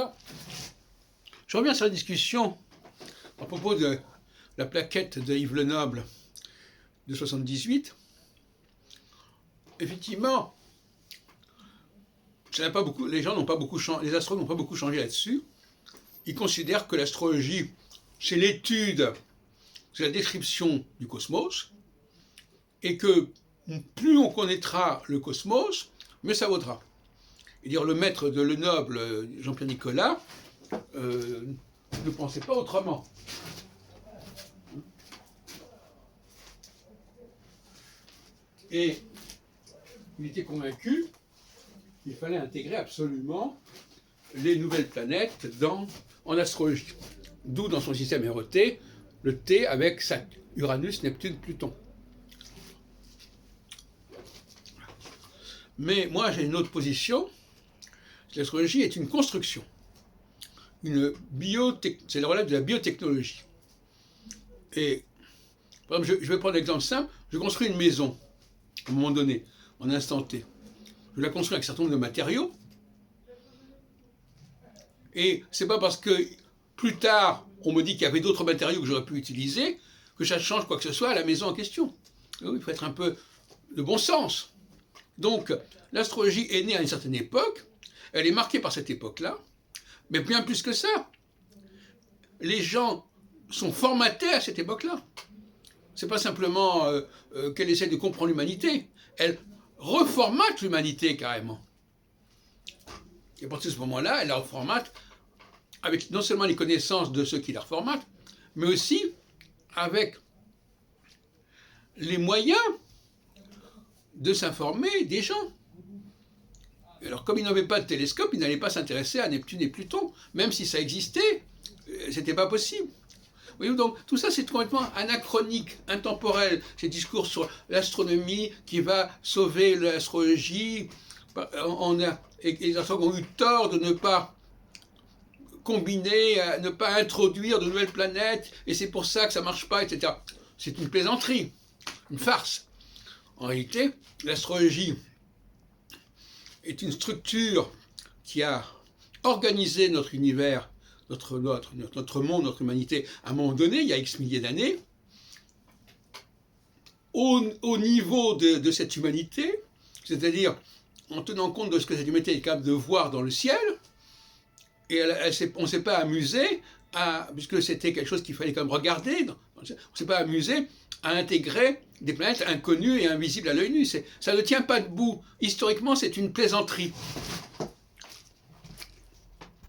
Alors, je reviens sur la discussion à propos de la plaquette de Yves Lenoble de 78. Effectivement, les gens n'ont pas beaucoup changé, les astronomes n'ont pas beaucoup changé là-dessus. Ils considèrent que l'astrologie, c'est l'étude, c'est la description du cosmos, et que plus on connaîtra le cosmos, mieux ça vaudra. Et dire le maître de Lenoble, Jean-Pierre Nicolas, ne pensait pas autrement. Et il était convaincu qu'il fallait intégrer absolument les nouvelles planètes en astrologie. D'où dans son système RET, le T avec Uranus, Neptune, Pluton. Mais moi j'ai une autre position, l'astrologie est une construction. C'est le relève de la biotechnologie. Et, par exemple, je vais prendre l'exemple simple, je construis une maison, à un moment donné, en instant T. Je la construis avec un certain nombre de matériaux, et c'est pas parce que plus tard, on me dit qu'il y avait d'autres matériaux que j'aurais pu utiliser, que ça change quoi que ce soit à la maison en question. Il faut être un peu de bon sens. Donc, l'astrologie est née à une certaine époque, elle est marquée par cette époque-là, mais bien plus que ça. Les gens sont formatés à cette époque-là. C'est pas simplement qu'elle essaie de comprendre l'humanité, elle reformate l'humanité carrément. Et à partir de ce moment-là, elle la reformate avec non seulement les connaissances de ceux qui la reformatent, mais aussi avec les moyens de s'informer des gens. Alors, comme ils n'avaient pas de télescope, ils n'allaient pas s'intéresser à Neptune et Pluton. Même si ça existait, c'était pas possible. Vous voyez, donc, tout ça, c'est complètement anachronique, intemporel. Ces discours sur l'astronomie qui va sauver l'astrologie. Et les astronomes ont eu tort de ne pas combiner, ne pas introduire de nouvelles planètes, et c'est pour ça que ça ne marche pas, etc. C'est une plaisanterie, une farce. En réalité, l'astrologie est une structure qui a organisé notre univers, notre monde, notre humanité, à un moment donné, il y a X milliers d'années, au niveau de cette humanité, c'est-à-dire en tenant compte de ce que cette humanité est capable de voir dans le ciel, et on ne s'est pas amusé, puisque c'était quelque chose qu'il fallait quand même regarder, on ne s'est pas amusé à intégrer des planètes inconnues et invisibles à l'œil nu. Ça ne tient pas debout. Historiquement, c'est une plaisanterie.